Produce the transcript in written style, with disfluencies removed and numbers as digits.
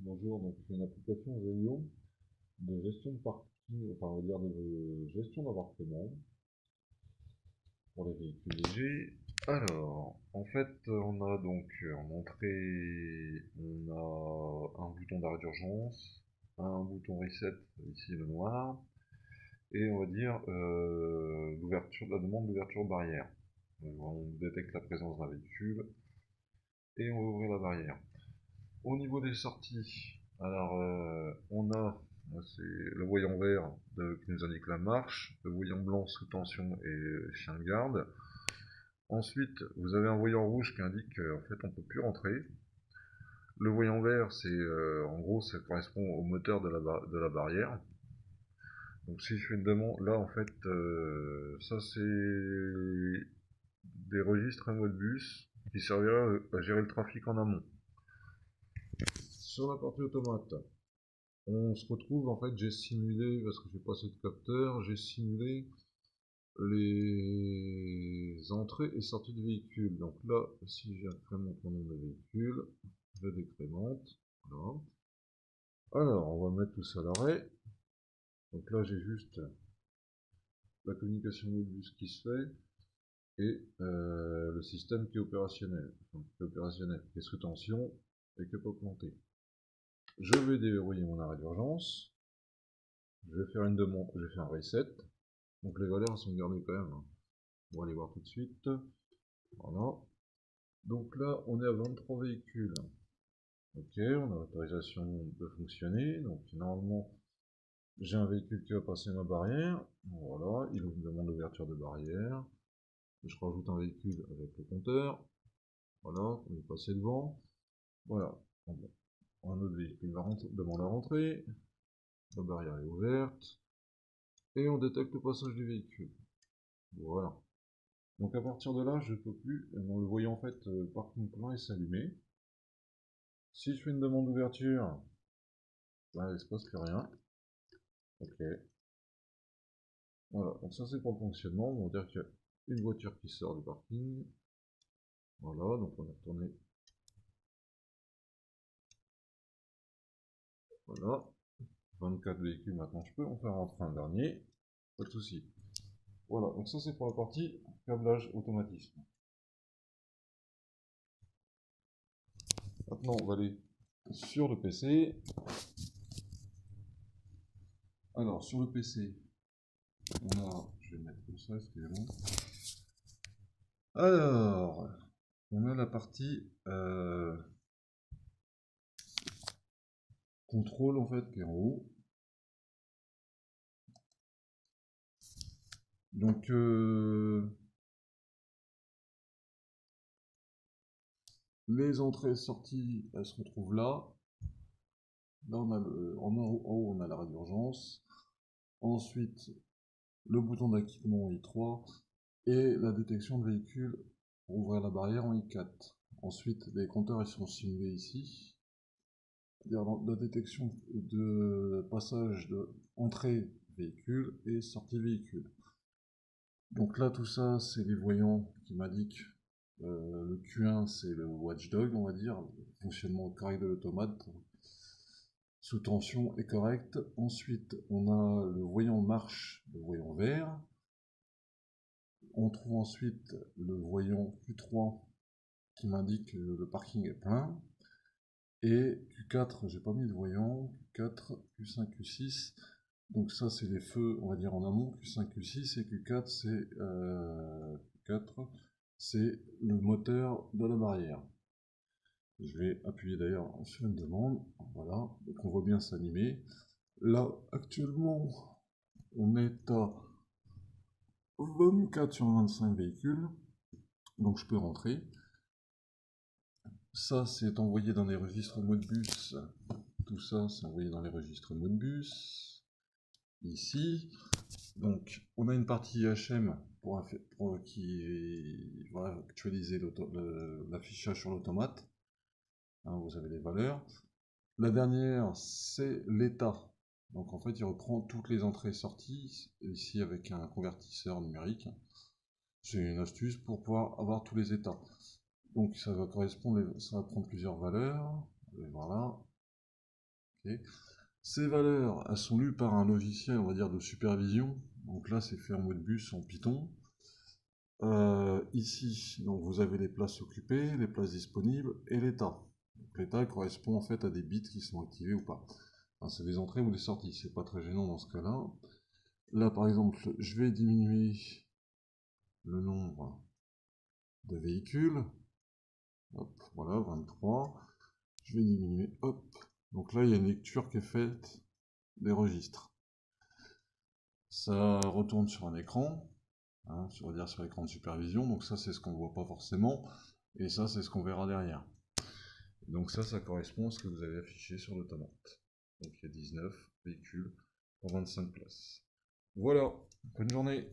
Bonjour, donc c'est une application Zélio de gestion de parking, enfin on va dire de gestion d'appartement pour les véhicules légers. Alors, en fait, on a donc en entrée, on a un bouton d'arrêt d'urgence, un bouton reset, ici le noir, et on va dire l'ouverture, la demande d'ouverture barrière. Donc, on détecte la présence d'un véhicule et on va ouvrir la barrière. Au niveau des sorties, alors on a c'est le voyant vert qui nous indique la marche, le voyant blanc sous tension et chien de garde. Ensuite, vous avez un voyant rouge qui indique qu'en fait on ne peut plus rentrer. Le voyant vert, c'est en gros ça correspond au moteur de la barrière. Donc si je fais une demande, là en fait ça c'est des registres Modbus qui servira à gérer le trafic en amont. Sur la partie automate, on se retrouve, en fait, j'ai simulé, parce que j'ai pas assez de capteurs, j'ai simulé les entrées et sorties de véhicules. Donc là, si j'incrémente mon nombre de véhicules, je décrémente. Voilà. Alors, on va mettre tout ça à l'arrêt. Donc là, j'ai juste la communication Modbus qui se fait et le système qui est opérationnel. Donc, qui est sous tension et qui n'est pas planté. Je vais déverrouiller mon arrêt d'urgence. Je vais faire une demande, je vais faire un reset. Donc les valeurs sont gardées quand même. On va aller voir tout de suite. Voilà. Donc là, on est à 23 véhicules. Ok, on a l'autorisation de fonctionner. Donc normalement, j'ai un véhicule qui va passer ma barrière. Voilà, il me demande l'ouverture de barrière. Je rajoute un véhicule avec le compteur. Voilà, on est passé devant. Voilà. Un autre véhicule demande à rentrer. La barrière est ouverte. Et on détecte le passage du véhicule. Voilà. Donc à partir de là, je peux plus, en le voyant en fait parking plein et s'allumer. Si je fais une demande d'ouverture, là il ne se passe plus rien. Ok. Voilà, donc ça c'est pour le fonctionnement. On va dire qu'il y a une voiture qui sort du parking. Voilà, donc on est retourné. Voilà. 24 véhicules maintenant je peux en faire rentrer un dernier. Pas de souci. Voilà, donc ça c'est pour la partie câblage automatisme. Maintenant on va aller sur le PC. Alors sur le PC, on a, je vais mettre comme ça, excusez-moi. Alors, on a la partie contrôle en fait qui est en haut. Donc les entrées et sorties, elles se retrouvent là. Là on a en haut on a l'arrêt d'urgence. Ensuite le bouton d'acquittement en I3 et la détection de véhicule pour ouvrir la barrière en I4. Ensuite les compteurs ils sont simulés ici. C'est-à-dire la détection de passage de entrée véhicule et sortie véhicule. Donc là, tout ça, c'est les voyants qui m'indiquent. Le Q1, c'est le watchdog, on va dire, le fonctionnement correct de l'automate. Sous tension est correct. Ensuite, on a le voyant marche, le voyant vert. On trouve ensuite le voyant Q3 qui m'indique que le parking est plein. Et Q4, j'ai pas mis de voyant. Q4, Q5, Q6. Donc ça, c'est les feux, on va dire en amont, Q5, Q6, et Q4, c'est le moteur de la barrière. Je vais appuyer d'ailleurs sur une demande, voilà, donc on voit bien s'animer. Là, actuellement, on est à 24 sur 25 véhicules, donc je peux rentrer. Ça, c'est envoyé dans les registres Modbus. Tout ça, c'est envoyé dans les registres Modbus. Ici, donc on a une partie IHM qui va actualiser l'affichage sur l'automate. Hein, vous avez les valeurs. La dernière, c'est l'état. Donc en fait, il reprend toutes les entrées et sorties, ici avec un convertisseur numérique. C'est une astuce pour pouvoir avoir tous les états. Donc ça va correspondre, ça va prendre plusieurs valeurs. Et voilà. ok. Ces valeurs, elles sont lues par un logiciel, on va dire, de supervision. Donc là, c'est fait en mode bus en Python. Ici, donc vous avez les places occupées, les places disponibles et l'état. L'état correspond en fait à des bits qui sont activés ou pas. Enfin, c'est des entrées ou des sorties, c'est pas très gênant dans ce cas-là. Là, par exemple, je vais diminuer le nombre de véhicules. Hop, voilà, 23. Je vais diminuer, hop. Donc là, il y a une lecture qui est faite des registres. Ça retourne sur un écran, hein, on va dire sur l'écran de supervision. Donc ça, c'est ce qu'on ne voit pas forcément. Et ça, c'est ce qu'on verra derrière. Donc ça correspond à ce que vous avez affiché sur l'automate. Donc il y a 19 véhicules pour 25 places. Voilà, bonne journée.